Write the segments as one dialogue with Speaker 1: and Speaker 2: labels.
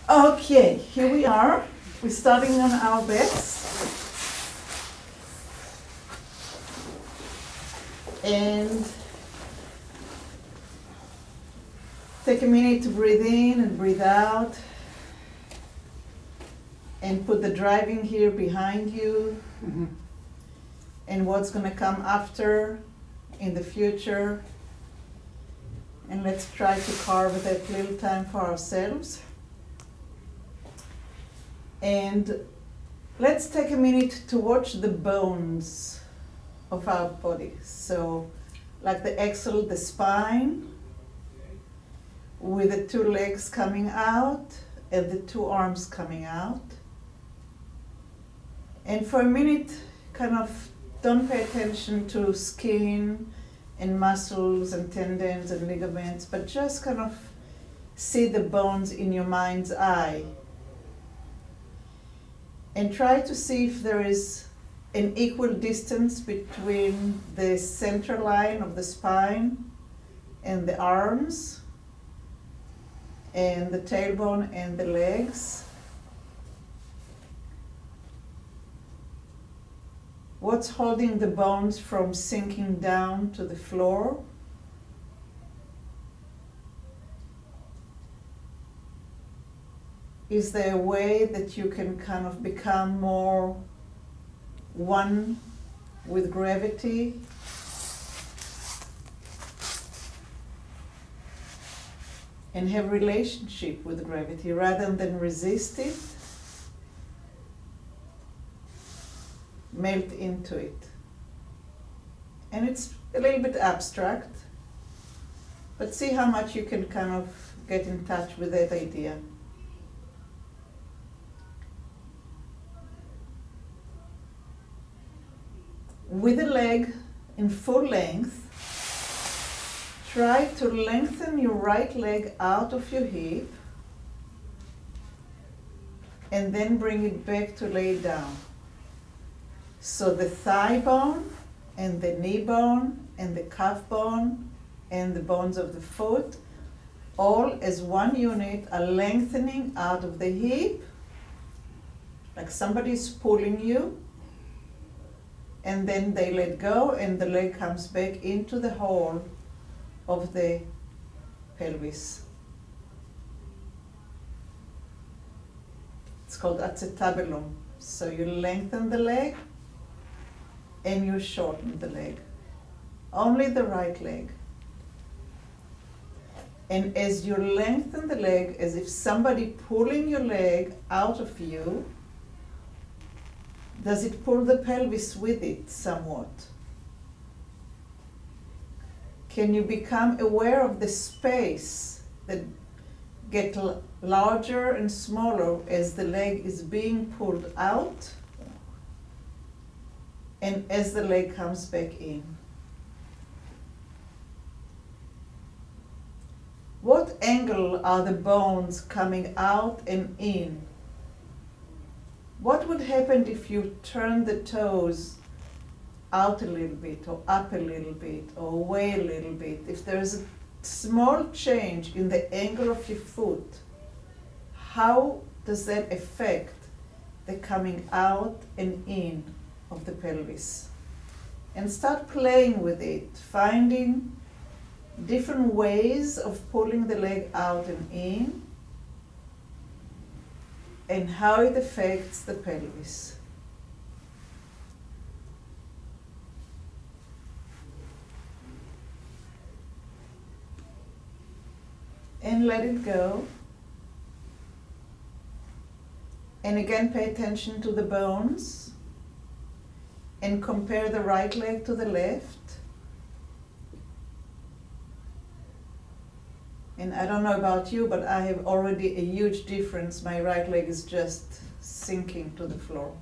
Speaker 1: Okay, here we are. We're starting on our beds. And take a minute to breathe in and breathe out. And put the driving here behind you.
Speaker 2: Mm-hmm.
Speaker 1: And what's going to come after in the future. And let's try to carve that little time for ourselves. And let's take a minute to watch the bones of our body. So, like the axle, the spine, with the two legs coming out and the two arms coming out. And for a minute, kind of don't pay attention to skin and muscles and tendons and ligaments, but just kind of see the bones in your mind's eye. And try to see if there is an equal distance between the center line of the spine and the arms and the tailbone and the legs. What's holding the bones from sinking down to the floor? Is there a way that you can kind of become more one with gravity? And have relationship with gravity rather than resist it? Melt into it. And it's a little bit abstract, but see how much you can kind of get in touch with that idea. With the leg in full length, try to lengthen your right leg out of your hip and then bring it back to lay down. So the thigh bone and the knee bone and the calf bone and the bones of the foot, all as one unit, are lengthening out of the hip, like somebody's pulling you, and then they let go and the leg comes back into the hole of the pelvis. It's called acetabulum. So you lengthen the leg and you shorten the leg. Only the right leg. And as you lengthen the leg, as if somebody pulling your leg out of you, does it pull the pelvis with it somewhat? Can you become aware of the space that gets larger and smaller as the leg is being pulled out and as the leg comes back in? What angle are the bones coming out and in? What would happen if you turn the toes out a little bit or up a little bit or away a little bit? If there is a small change in the angle of your foot, how does that affect the coming out and in of the pelvis? And start playing with it, finding different ways of pulling the leg out and in, and how it affects the pelvis. And let it go. And again, pay attention to the bones and compare the right leg to the left. And I don't know about you, but I have already a huge difference. My right leg is just sinking to the floor.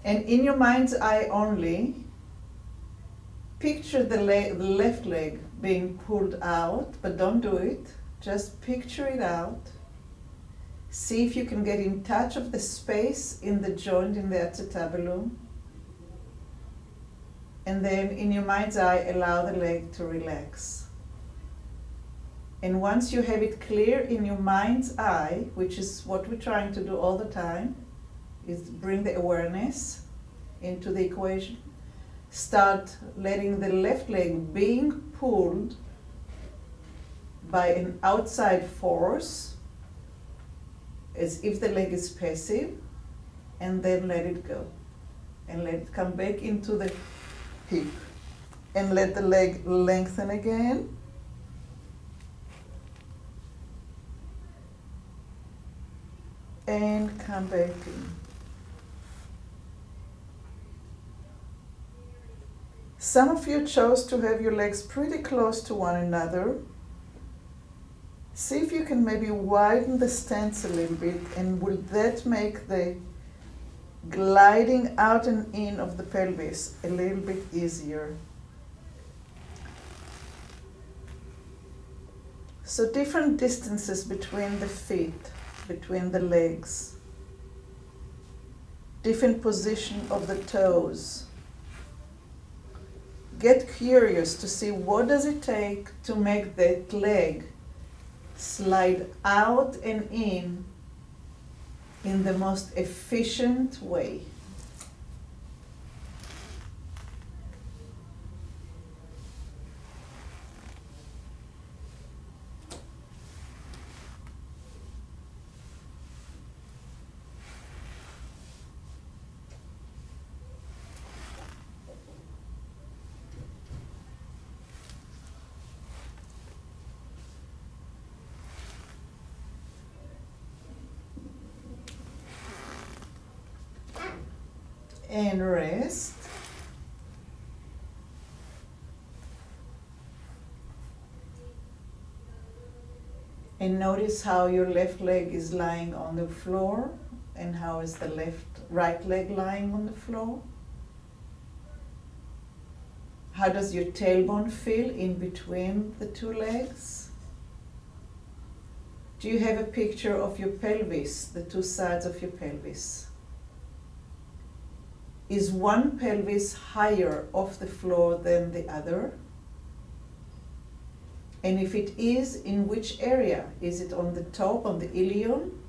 Speaker 1: And in your mind's eye only, picture the left leg being pulled out, but don't do it. Just picture it out. See if you can get in touch of the space in the joint in the acetabulum. And then in your mind's eye, allow the leg to relax. And once you have it clear in your mind's eye, which is what we're trying to do all the time, is bring the awareness into the equation. Start letting the left leg being pulled by an outside force, as if the leg is passive, and then let it go. And let it come back into the hip. And let the leg lengthen again. And come back in. Some of you chose to have your legs pretty close to one another. See if you can maybe widen the stance a little bit, and will that make the gliding out and in of the pelvis a little bit easier. So different distances between the feet, between the legs, different position of the toes. Get curious to see what does it take to make that leg slide out and in the most efficient way. And rest. And notice how your left leg is lying on the floor and how is the right leg lying on the floor. How does your tailbone feel in between the two legs? Do you have a picture of your pelvis, the two sides of your pelvis? Is one pelvis higher off the floor than the other? And if it is, in which area? Is it on the top, on the ilium?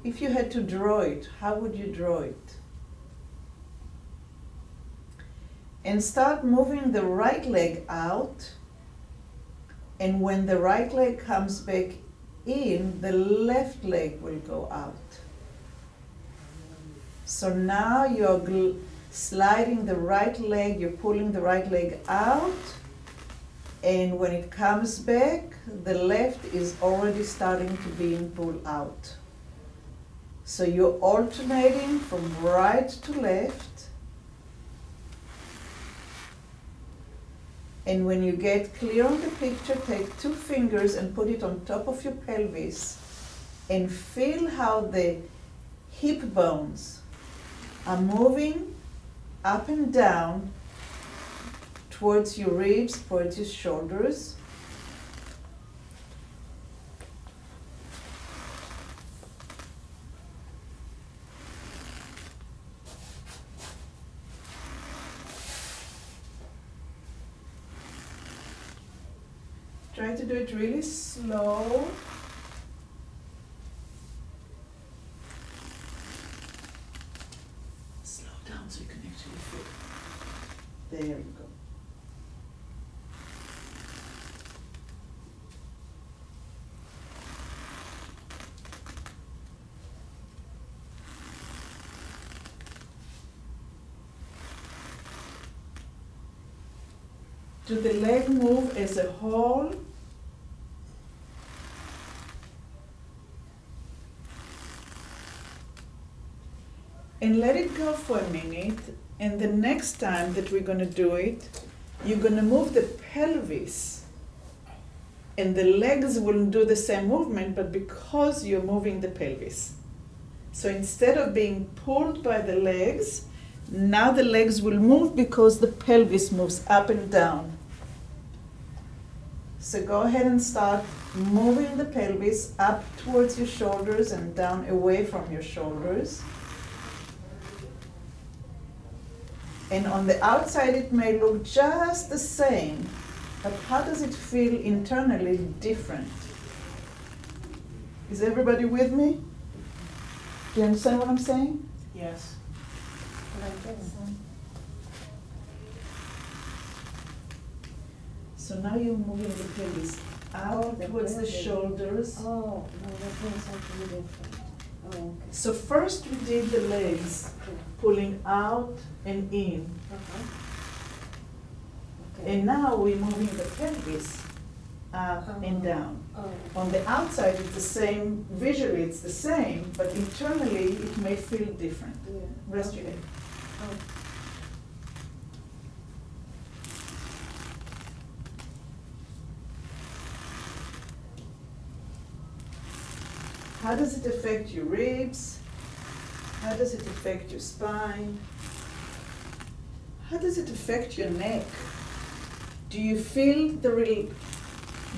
Speaker 1: If you had to draw it, how would you draw it? And start moving the right leg out. And when the right leg comes back in, the left leg will go out. So now you're sliding the right leg, you're pulling the right leg out, and when it comes back, the left is already starting to be pulled out. So you're alternating from right to left. And when you get clear on the picture, take 2 fingers and put it on top of your pelvis and feel how the hip bones are moving up and down towards your ribs, towards your shoulders. Try to do it really slow. Slow down so you can actually feel. There you go. Do the leg move as a whole? And let it go for a minute, and the next time that we're going to do it, you're going to move the pelvis, and the legs will do the same movement, but because you're moving the pelvis. So instead of being pulled by the legs, now the legs will move because the pelvis moves up and down. So go ahead and start moving the pelvis up towards your shoulders and down away from your shoulders. And on the outside it may look just the same, but how does it feel internally different? Is everybody with me? Do you understand what I'm saying?
Speaker 2: Yes.
Speaker 1: So now you're moving the pelvis out towards the shoulders.
Speaker 2: Oh, no, that means something different. Oh, okay.
Speaker 1: So first we did the legs, pulling out and in.
Speaker 2: Okay. Okay.
Speaker 1: And now we're moving the pelvis up and down.
Speaker 2: Oh.
Speaker 1: On the outside it's the same, visually it's the same, but internally it may feel different.
Speaker 2: Yeah.
Speaker 1: Rest your head.
Speaker 2: Oh.
Speaker 1: How does it affect your ribs? How does it affect your spine? How does it affect your neck? Do you feel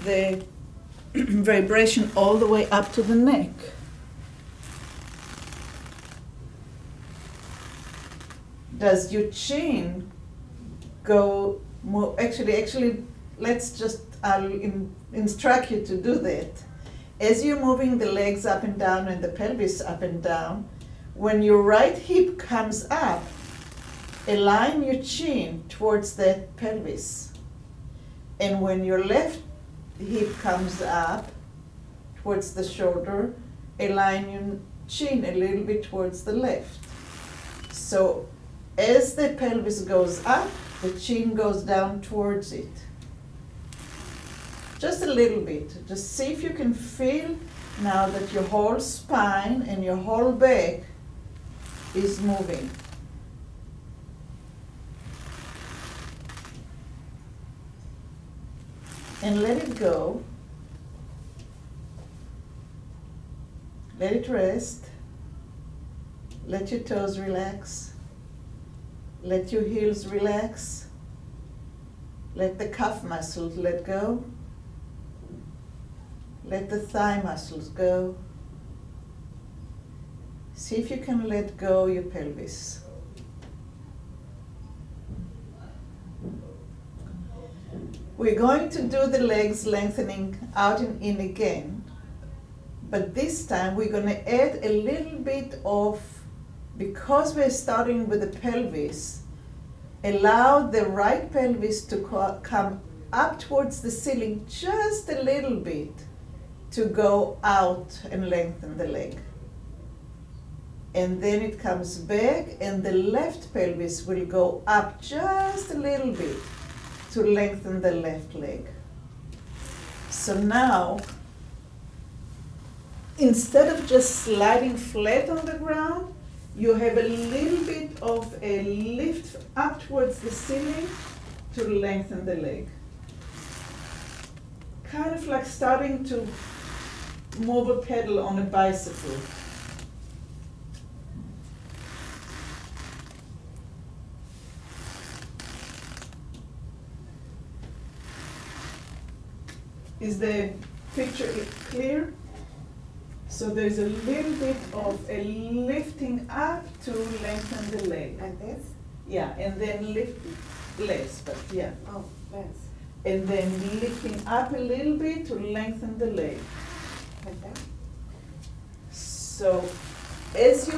Speaker 1: the vibration all the way up to the neck? Does your chin go more? Actually, let's just, I'll instruct you to do that. As you're moving the legs up and down and the pelvis up and down, when your right hip comes up, align your chin towards that pelvis. And when your left hip comes up towards the shoulder, align your chin a little bit towards the left. So as the pelvis goes up, the chin goes down towards it. Just a little bit. Just see if you can feel now that your whole spine and your whole back is moving. And let it go. Let it rest. Let your toes relax. Let your heels relax. Let the calf muscles let go. Let the thigh muscles go. See if you can let go your pelvis. We're going to do the legs lengthening out and in again, but this time we're going to add a little bit of, because we're starting with the pelvis, allow the right pelvis to come up towards the ceiling just a little bit to go out and lengthen the leg. And then it comes back and the left pelvis will go up just a little bit to lengthen the left leg. So now, instead of just sliding flat on the ground, you have a little bit of a lift up towards the ceiling to lengthen the leg. Kind of like starting to move a pedal on a bicycle. Is the picture clear? So there's a little bit of a lifting up to lengthen the leg.
Speaker 2: Like this?
Speaker 1: Yeah, and then lift less, but yeah.
Speaker 2: Oh, less.
Speaker 1: And then lifting up a little bit to lengthen the leg.
Speaker 2: Like that?
Speaker 1: So as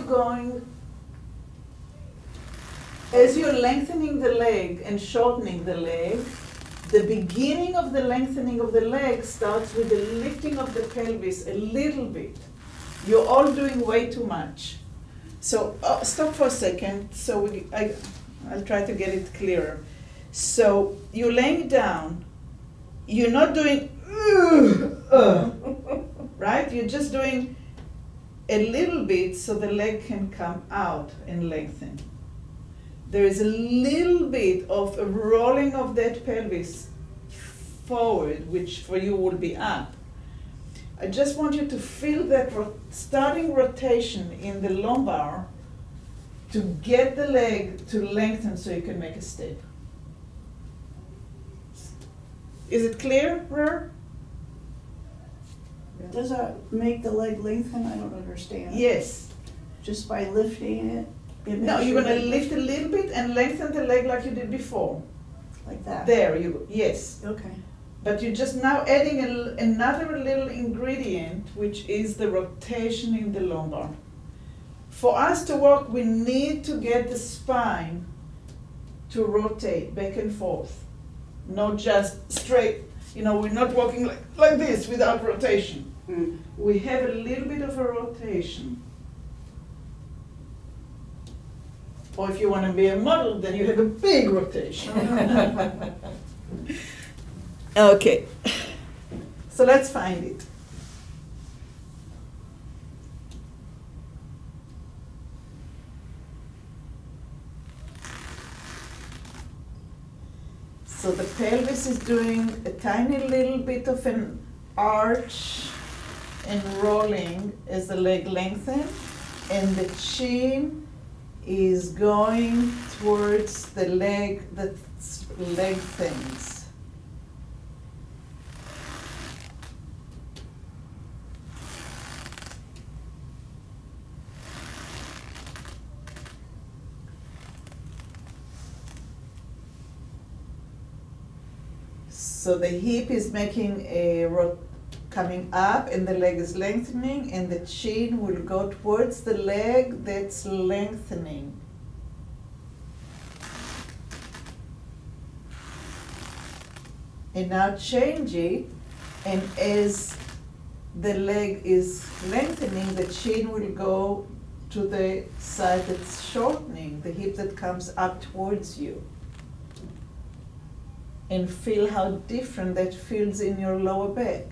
Speaker 1: you're lengthening the leg and shortening the leg, the beginning of the lengthening of the leg starts with the lifting of the pelvis a little bit. You're all doing way too much. So stop for a second. So I'll try to get it clearer. So you're laying down. You're not doing right? You're just doing a little bit so the leg can come out and lengthen. There is a little bit of a rolling of that pelvis forward, which for you will be up. I just want you to feel that starting rotation in the lumbar to get the leg to lengthen so you can make a step. Is it clear?
Speaker 3: Does that make the leg lengthen? I don't understand.
Speaker 1: Yes.
Speaker 3: Just by lifting it?
Speaker 1: No, you're going to lift a little bit and lengthen the leg like you did before.
Speaker 2: Like that?
Speaker 1: There you go, yes.
Speaker 2: Okay.
Speaker 1: But you're just now adding another little ingredient, which is the rotation in the lumbar. For us to work, we need to get the spine to rotate back and forth, not just straight. You know, we're not walking like this without rotation.
Speaker 2: Mm.
Speaker 1: We have a little bit of a rotation. Or if you want to be a model, then you have a big rotation. Okay, so let's find it. So the pelvis is doing a tiny little bit of an arch and rolling as the leg lengthens, and the chin is going towards the leg that lengthens. So the hip is making a coming up and the leg is lengthening, and the chin will go towards the leg that's lengthening. And now change it, and as the leg is lengthening, the chin will go to the side that's shortening, the hip that comes up towards you. And feel how different that feels in your lower back.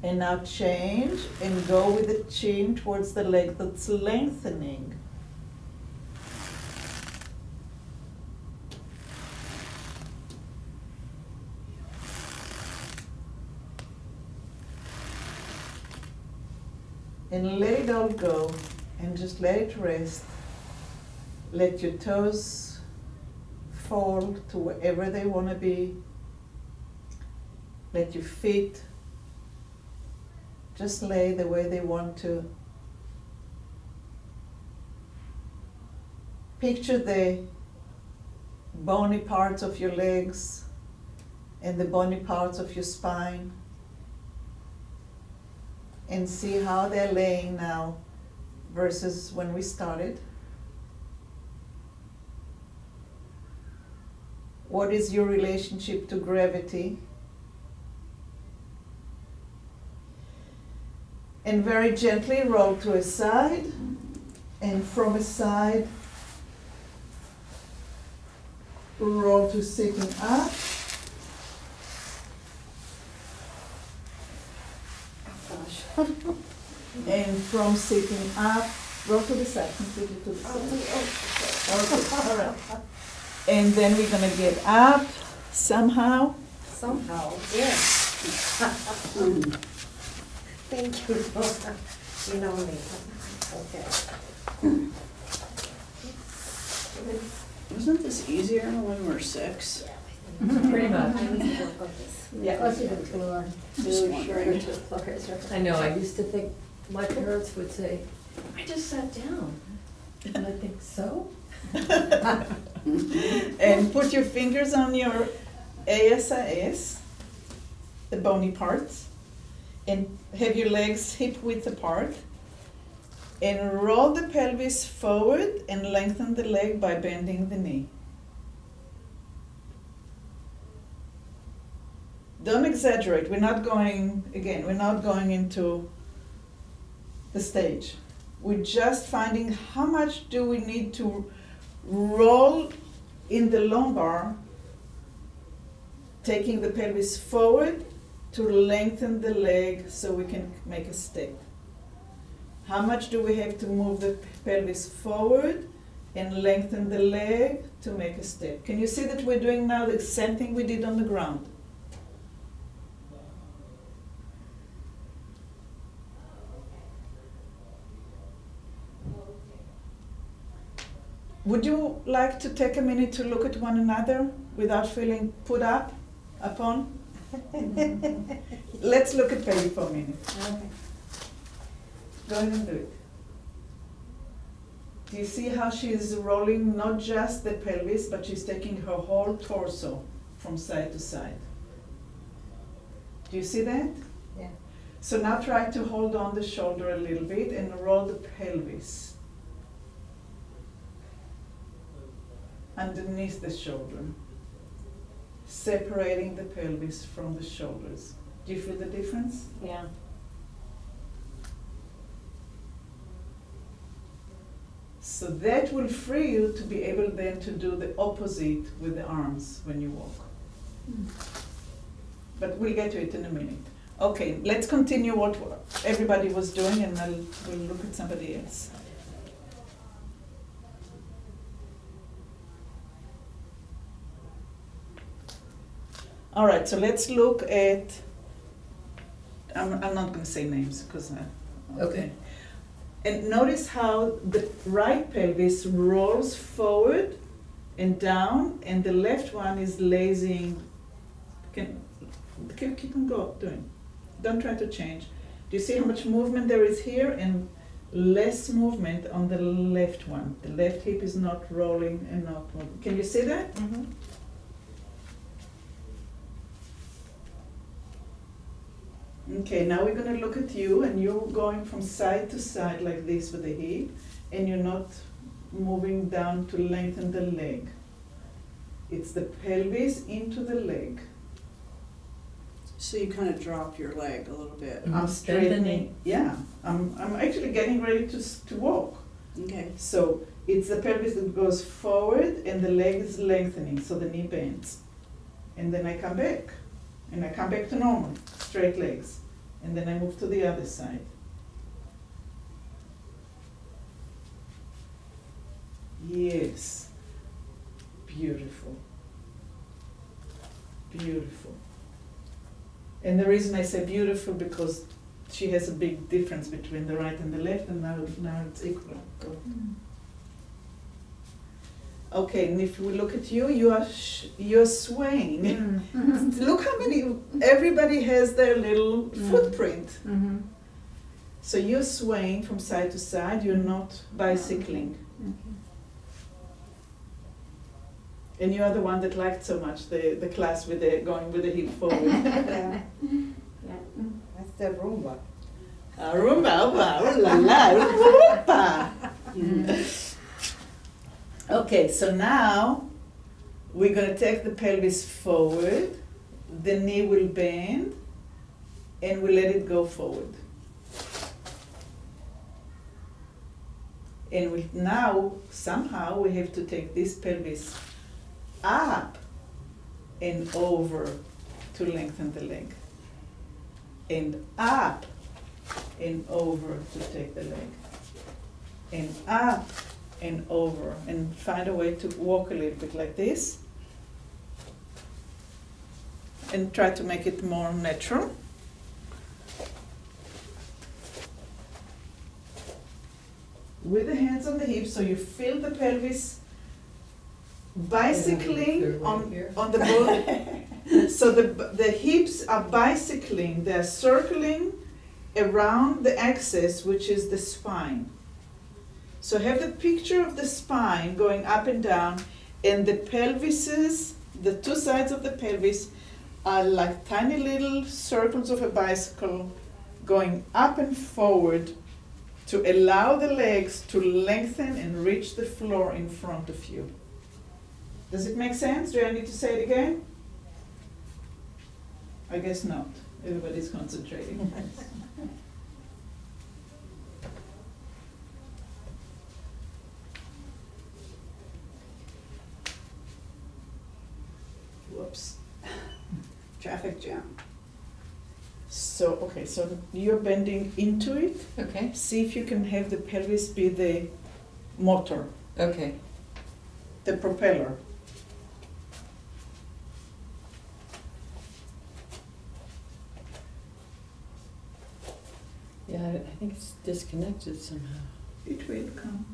Speaker 1: And now change and go with the chin towards the leg that's lengthening. And let it all go. And just let it rest. Let your toes fall to wherever they want to be. Let your feet just lay the way they want to. Picture the bony parts of your legs and the bony parts of your spine, and see how they're laying now versus when we started. What is your relationship to gravity? And very gently roll to a side, and from a side, roll to sitting up. And from sitting up, roll to the side, completely to the side. Okay, all right. And then we're gonna get up somehow.
Speaker 2: Somehow, yes. Thank you, Dora. You know me. Okay.
Speaker 3: Wasn't this easier when we were 6?
Speaker 4: Pretty much.
Speaker 2: I need to work on this.
Speaker 1: Yeah.
Speaker 2: Closer to the floor.
Speaker 3: Just wondering.
Speaker 2: To the floor, it's right.
Speaker 4: I know, I used to think, my parents would say, I just sat down. And I think, so?
Speaker 1: And put your fingers on your ASIS, the bony parts, and have your legs hip width apart. And roll the pelvis forward and lengthen the leg by bending the knee. Don't exaggerate. We're not going into the stage. We're just finding how much do we need to roll in the lumbar, taking the pelvis forward to lengthen the leg so we can make a step. How much do we have to move the pelvis forward and lengthen the leg to make a step? Can you see that we're doing now the same thing we did on the ground? Would you like to take a minute to look at one another without feeling put upon? Let's look at Peggy for a minute.
Speaker 2: Okay.
Speaker 1: Go ahead and do it. Do you see how she's rolling not just the pelvis, but she's taking her whole torso from side to side? Do you see that?
Speaker 2: Yeah.
Speaker 1: So now try to hold on the shoulder a little bit and roll the pelvis underneath the shoulder, separating the pelvis from the shoulders. Do you feel the difference?
Speaker 2: Yeah.
Speaker 1: So that will free you to be able then to do the opposite with the arms when you walk. But we'll get to it in a minute. Okay, let's continue what everybody was doing, and we'll look at somebody else. All right, so let's look at, I'm not going to say names because
Speaker 4: Okay.
Speaker 1: And notice how the right pelvis rolls forward and down, and the left one is lazing. Keep on doing. Don't try to change. Do you see how much movement there is here and less movement on the left one? The left hip is not rolling and not moving. Can you see that?
Speaker 2: Mm-hmm.
Speaker 1: Okay, now we're going to look at you, and you're going from side to side like this with the hip, and you're not moving down to lengthen the leg. It's the pelvis into the leg.
Speaker 3: So you kind of drop your leg a little bit.
Speaker 1: I'm
Speaker 4: Bend the knee.
Speaker 1: straightening. Yeah, I'm actually getting ready to walk.
Speaker 3: Okay.
Speaker 1: So it's the pelvis that goes forward, and the leg is lengthening, so the knee bends. And then I come back, and I come back to normal, straight legs. And then I move to the other side. Yes. Beautiful. Beautiful. And the reason I say beautiful, because she has a big difference between the right and the left, and now it's equal. Okay, and if we look at you, you're swaying. Look how many, everybody has their little footprint.
Speaker 2: Mm-hmm.
Speaker 1: So you're swaying from side to side, you're not bicycling. And you are the one that liked so much the class with the going with the hip forward.
Speaker 2: Yeah. That's the Roomba.
Speaker 1: Rumba, la la, rumba. Okay, so now we're going to take the pelvis forward, the knee will bend, and we let it go forward. And now, somehow, we have to take this pelvis up and over to lengthen the leg. And up and over to take the leg. And up and over, and find a way to walk a little bit like this. And try to make it more natural. With the hands on the hips, so you feel the pelvis bicycling on the body. So the hips are bicycling, they're circling around the axis, which is the spine. So have the picture of the spine going up and down, and the pelvises, the two sides of the pelvis are like tiny little circles of a bicycle going up and forward to allow the legs to lengthen and reach the floor in front of you. Does it make sense? Do I need to say it again? I guess not. Everybody's concentrating. Whoops.
Speaker 3: Traffic jam.
Speaker 1: So, okay, so you're bending into it.
Speaker 4: Okay,
Speaker 1: See if you can have the pelvis be the motor,
Speaker 4: okay.
Speaker 1: the propeller.
Speaker 4: Yeah, I think it's disconnected somehow.
Speaker 1: It will come.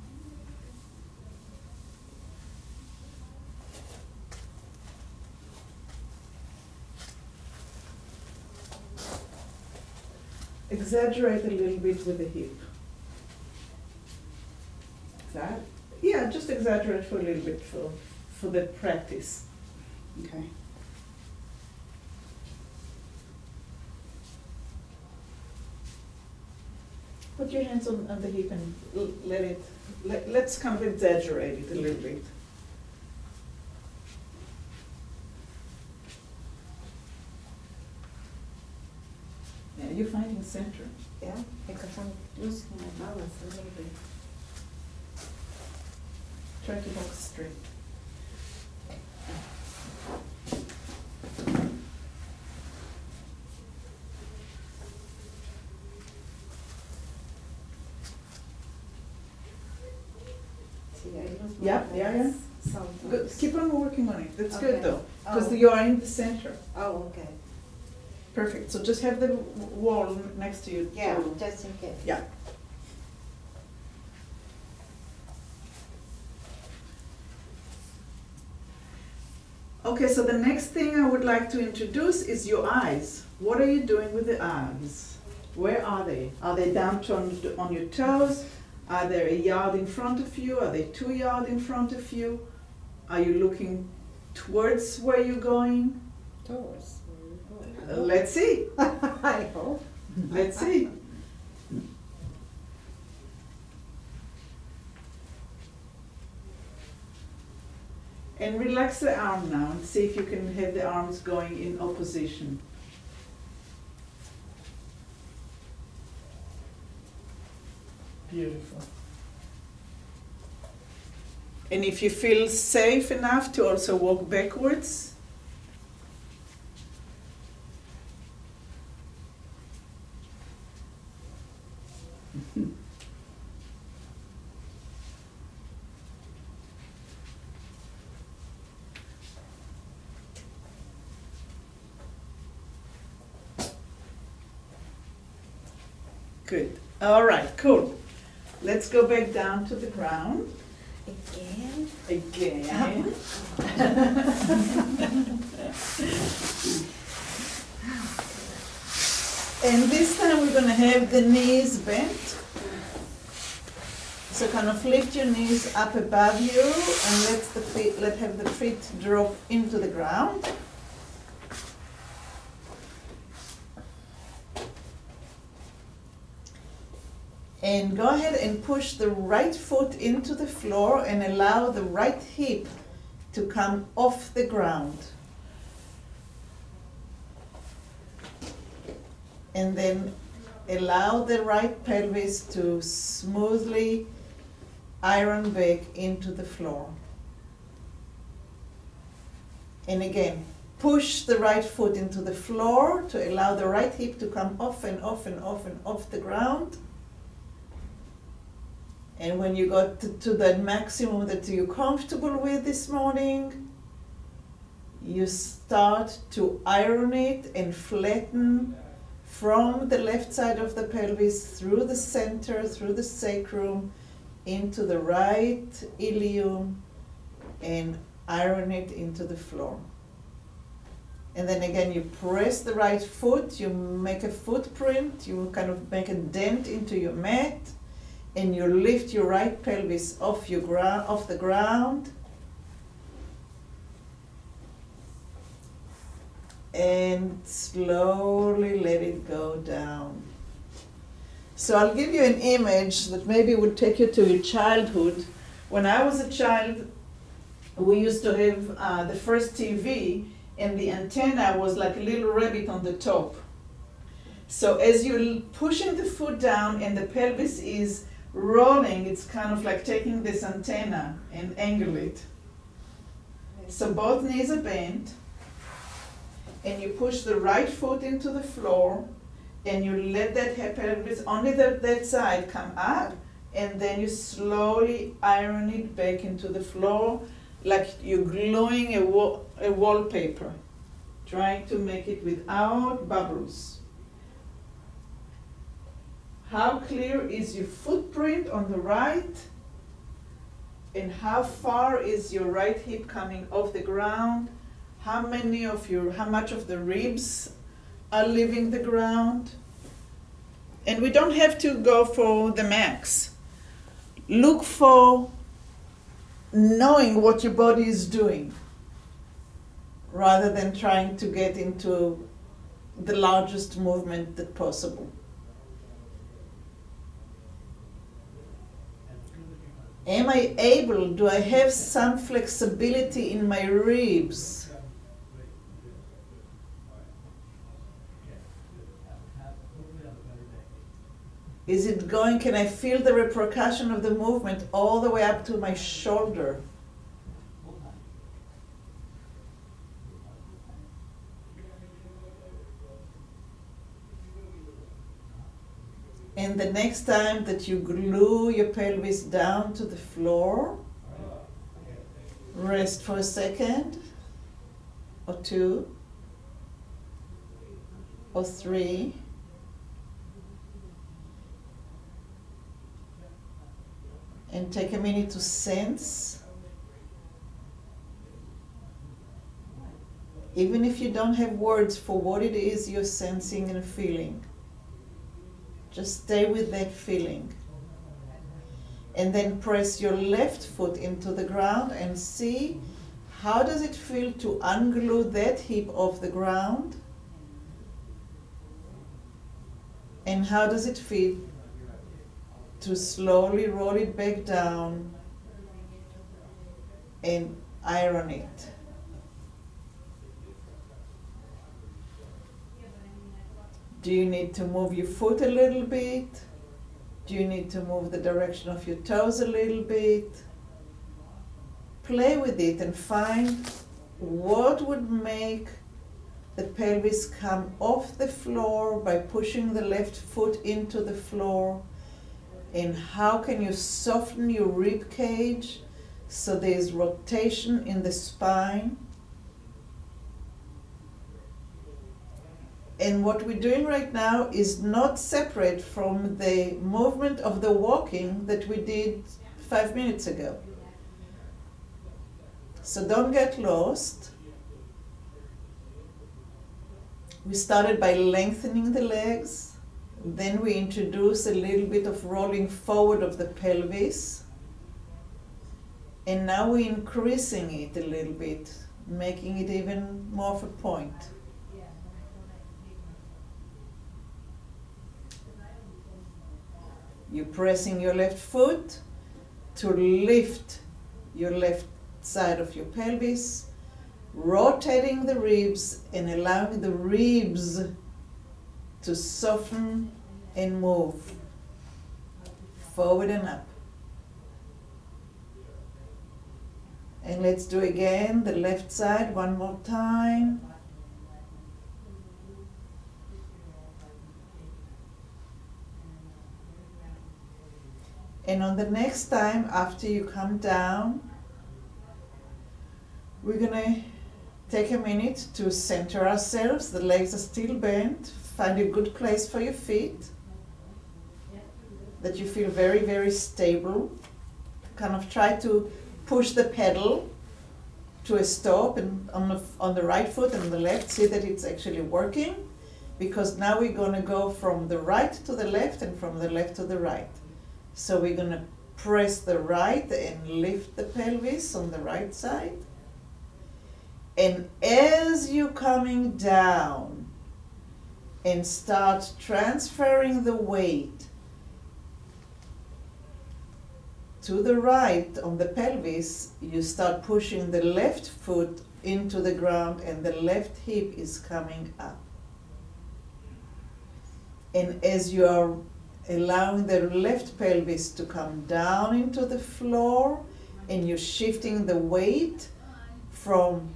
Speaker 1: exaggerate a little bit with the hip. That, yeah, just exaggerate for a little bit for the practice.
Speaker 3: Okay.
Speaker 1: Put your hands on the hip and let's kind of exaggerate it a little bit. Yeah, you're finding center.
Speaker 2: Yeah, because I'm losing my balance a little bit.
Speaker 1: Try to walk straight.
Speaker 2: See, I lose my
Speaker 1: Yeah,
Speaker 2: balance
Speaker 1: yeah, yeah.
Speaker 2: sometimes.
Speaker 1: Good. Keep on working on it. That's
Speaker 2: Okay.
Speaker 1: good though, because
Speaker 2: Oh.
Speaker 1: you are in the center.
Speaker 2: Oh, okay.
Speaker 1: Perfect. So just have the wall next to you.
Speaker 2: Yeah,
Speaker 1: to-
Speaker 2: just in case.
Speaker 1: Yeah. Okay, so the next thing I would like to introduce is your eyes. What are you doing with the eyes? Where are they? Are they down on your toes? Are they a yard in front of you? Are they 2 yards in front of you? Are you looking towards where you're going?
Speaker 2: Towards.
Speaker 1: Let's see.
Speaker 2: I hope.
Speaker 1: Let's see. And relax the arm now and see if you can have the arms going in opposition. Beautiful. And if you feel safe enough to also walk backwards. Good. All right, cool. Let's go back down to the ground.
Speaker 2: Again?
Speaker 1: Again. And this time we're going to have the knees bent. So kind of lift your knees up above you and have the feet drop into the ground. And go ahead and push the right foot into the floor and allow the right hip to come off the ground. And then allow the right pelvis to smoothly iron back into the floor. And again, push the right foot into the floor to allow the right hip to come off and off and off and off the ground. And when you got to that maximum that you're comfortable with this morning, you start to iron it and flatten from the left side of the pelvis through the center, through the sacrum, into the right ilium, and iron it into the floor. And then again, you press the right foot, you make a footprint, you kind of make a dent into your mat, and you lift your right pelvis off the ground, and slowly let it go down. So I'll give you an image that maybe would take you to your childhood. When I was a child, we used to have the first TV, and the antenna was like a little rabbit on the top. So as you're pushing the foot down and the pelvis is rolling, it's kind of like taking this antenna and angle it. So both knees are bent, and you push the right foot into the floor, and you let that pelvis, only that side, come up, and then you slowly iron it back into the floor like you're gluing a wallpaper, trying to make it without bubbles. How clear is your footprint on the right? And how far is your right hip coming off the ground? How much of the ribs are leaving the ground? And we don't have to go for the max. Look for knowing what your body is doing rather than trying to get into the largest movement that possible. Am I able, do I have some flexibility in my ribs? Is it going, can I feel the repercussion of the movement all the way up to my shoulder? And the next time that you glue your pelvis down to the floor, rest for a second, or two, or three. And take a minute to sense. Even if you don't have words for what it is you're sensing and feeling, just stay with that feeling. And then press your left foot into the ground and see how does it feel to unglue that hip off the ground, and how does it feel to slowly roll it back down and iron it. Do you need to move your foot a little bit? Do you need to move the direction of your toes a little bit? Play with it and find what would make the pelvis come off the floor by pushing the left foot into the floor. And how can you soften your rib cage so there's rotation in the spine? And what we're doing right now is not separate from the movement of the walking that we did 5 minutes ago. So don't get lost. We started by lengthening the legs. Then we introduce a little bit of rolling forward of the pelvis. And now we're increasing it a little bit, making it even more of a point. You're pressing your left foot to lift your left side of your pelvis, rotating the ribs and allowing the ribs to soften and move forward and up. And let's do again the left side one more time. And on the next time after you come down, we're gonna take a minute to center ourselves. The legs are still bent. Find a good place for your feet that you feel very, very stable. Kind of try to push the pedal to a stop, and on the right foot and the left, see that it's actually working, because now we're going to go from the right to the left and from the left to the right. So we're going to press the right and lift the pelvis on the right side. And as you're coming down and start transferring the weight to the right on the pelvis, you start pushing the left foot into the ground and the left hip is coming up. And as you are allowing the left pelvis to come down into the floor and you're shifting the weight from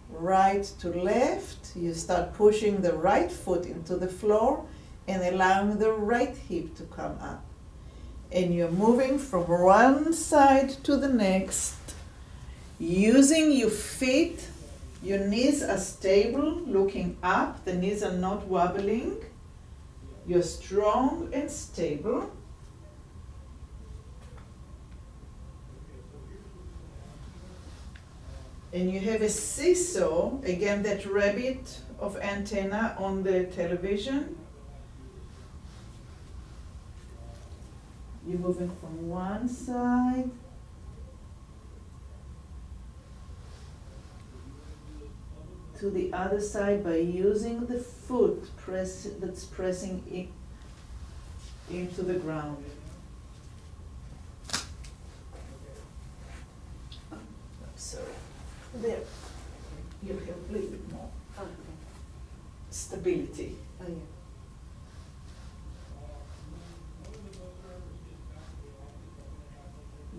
Speaker 1: right to left, you start pushing the right foot into the floor and allowing the right hip to come up. And you're moving from one side to the next, using your feet. Your knees are stable, looking up. The knees are not wobbling. You're strong and stable. And you have a seesaw, again that rabbit of antenna on the television. You're moving from one side to the other side by using the foot that's pressing into the ground. Sorry. There. You have a little bit more
Speaker 2: Oh, okay.
Speaker 1: stability.
Speaker 2: Oh, yeah.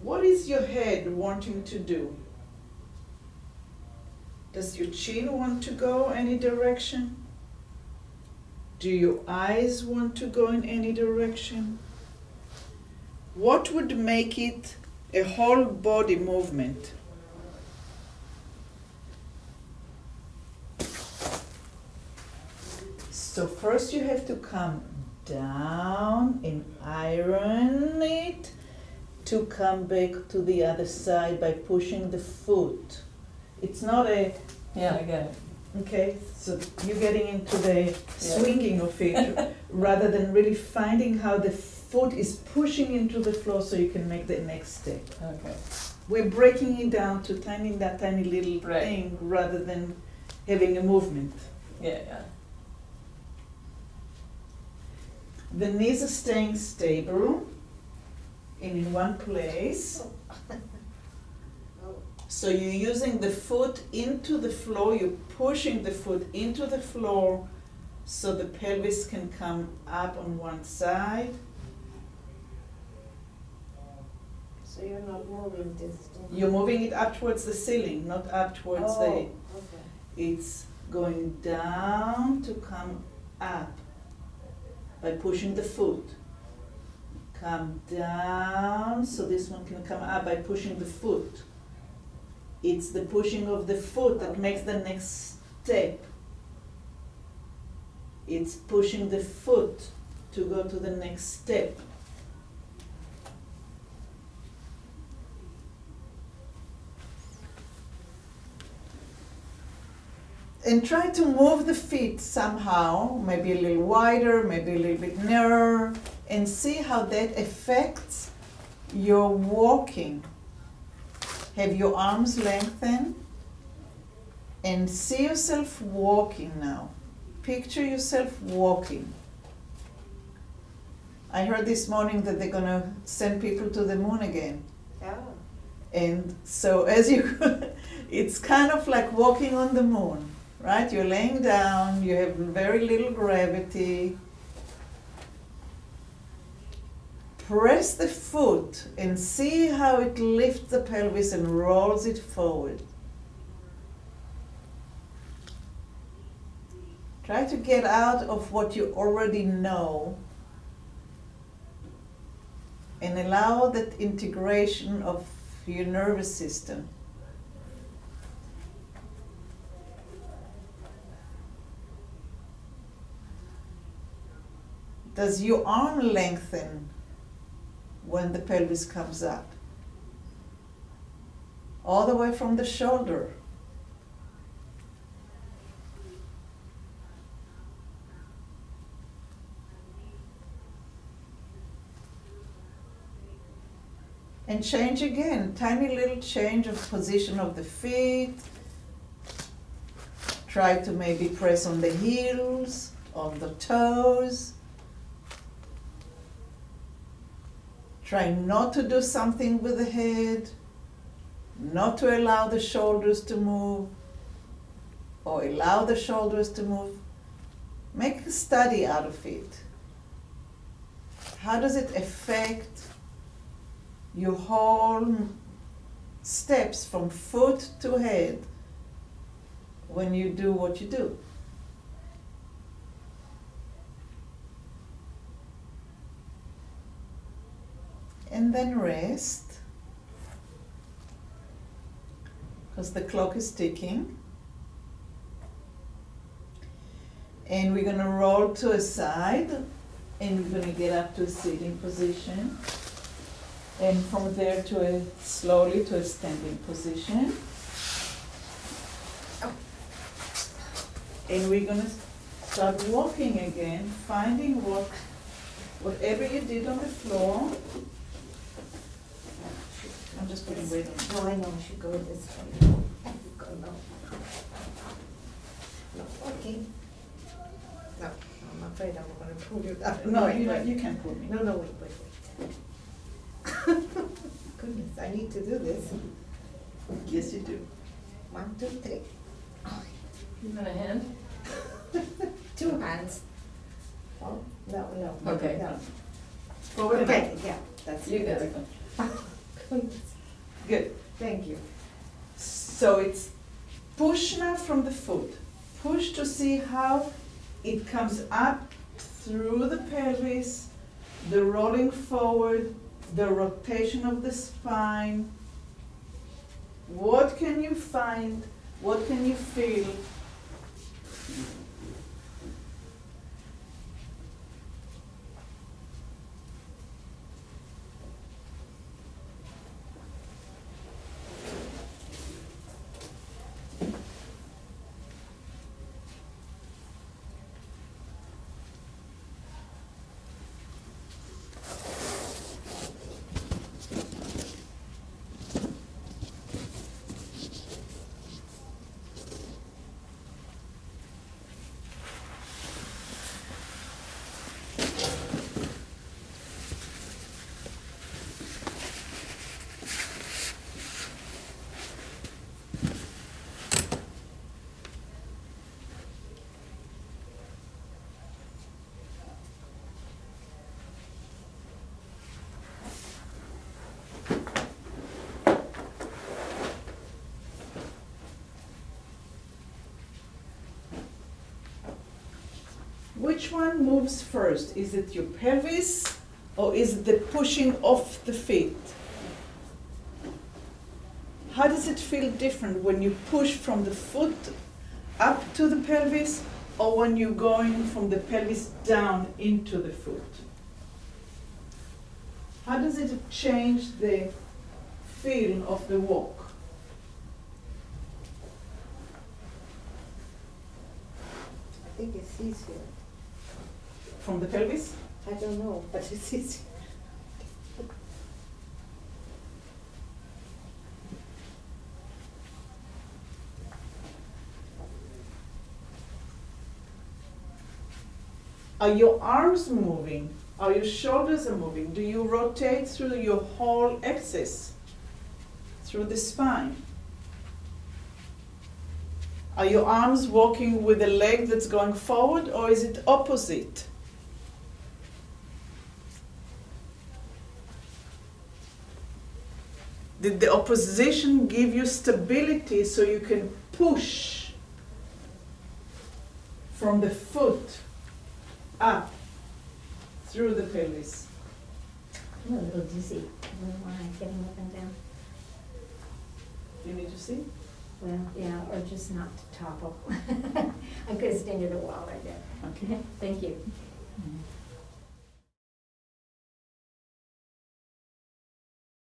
Speaker 1: What is your head wanting to do? Does your chin want to go any direction? Do your eyes want to go in any direction? What would make it a whole body movement? So first you have to come down and iron it to come back to the other side by pushing the foot. It's not a,
Speaker 4: Yeah, I get it.
Speaker 1: okay, so you're getting into the swinging of it rather than really finding how the foot is pushing into the floor so you can make the next step.
Speaker 4: Okay.
Speaker 1: We're breaking it down to that tiny little
Speaker 4: Right.
Speaker 1: thing rather than having a movement.
Speaker 4: Yeah, yeah.
Speaker 1: The knees are staying stable and in one place.
Speaker 2: Oh,
Speaker 1: So you're using the foot into the floor, you're pushing the foot into the floor so the pelvis can come up on one side.
Speaker 2: so you're not moving this thing?
Speaker 1: You're moving it up towards the ceiling, not up towards the,
Speaker 2: Oh, okay.
Speaker 1: it's going down to come up by pushing the foot. Come down, so this one can come up by pushing the foot. It's the pushing of the foot that makes the next step. It's pushing the foot to go to the next step. And try to move the feet somehow, maybe a little wider, maybe a little bit narrower, and see how that affects your walking. Have your arms lengthened and see yourself walking now. Picture yourself walking. I heard this morning that they're gonna send people to the moon again.
Speaker 2: Yeah.
Speaker 1: And so as you, it's kind of like walking on the moon, right? You're laying down, you have very little gravity. Press the foot and see how it lifts the pelvis and rolls it forward. Try to get out of what you already know and allow that integration of your nervous system. Does your arm lengthen when the pelvis comes up? All the way from the shoulder. And change again, tiny little change of position of the feet. Try to maybe press on the heels, on the toes. Try not to do something with the head, not to allow the shoulders to move, or allow the shoulders to move. Make a study out of it. How does it affect your whole steps from foot to head when you do what you do? And then rest, because the clock is ticking. And we're gonna roll to a side, and we're gonna get up to a sitting position. And from there slowly to a standing position. And we're gonna start walking again, finding what Whatever you did on the floor, I'm just putting weight on it.
Speaker 2: No, I know, I should go this way. Go, no. No, okay. No, I'm afraid I'm gonna pull you down.
Speaker 1: No, you can't pull me.
Speaker 2: No, wait. Goodness, I need to do this.
Speaker 1: Yes, you do.
Speaker 2: 1, 2, 3.
Speaker 4: You want a hand?
Speaker 2: 2 hands. Oh, no.
Speaker 4: Okay.
Speaker 2: No.
Speaker 1: Forward and
Speaker 2: Okay,
Speaker 1: back.
Speaker 2: yeah, that's
Speaker 4: You got
Speaker 2: it.
Speaker 4: it.
Speaker 2: Goodness,
Speaker 1: Good.
Speaker 2: thank you.
Speaker 1: So it's push now from the foot. Push to see how it comes up through the pelvis, the rolling forward, the rotation of the spine. What can you find? What can you feel? Which one moves first? Is it your pelvis or is it the pushing off the feet? How does it feel different when you push from the foot up to the pelvis or when you're going from the pelvis down into the foot? How does it change the feel of the walk?
Speaker 2: I think it's easier.
Speaker 1: From the pelvis?
Speaker 2: I don't know, but it's easier.
Speaker 1: Are your arms moving? Are your shoulders are moving? Do you rotate through your whole axis? Through the spine? Are your arms walking with a leg that's going forward or is it opposite? Did the opposition give you stability so you can push from the foot up through the pelvis?
Speaker 2: I'm a little dizzy. I don't know why I'm getting up and down.
Speaker 1: You need to see?
Speaker 2: Well, yeah, or just not to topple. I'm gonna stand at a wall right there.
Speaker 1: Okay.
Speaker 2: Thank you.
Speaker 1: Mhm.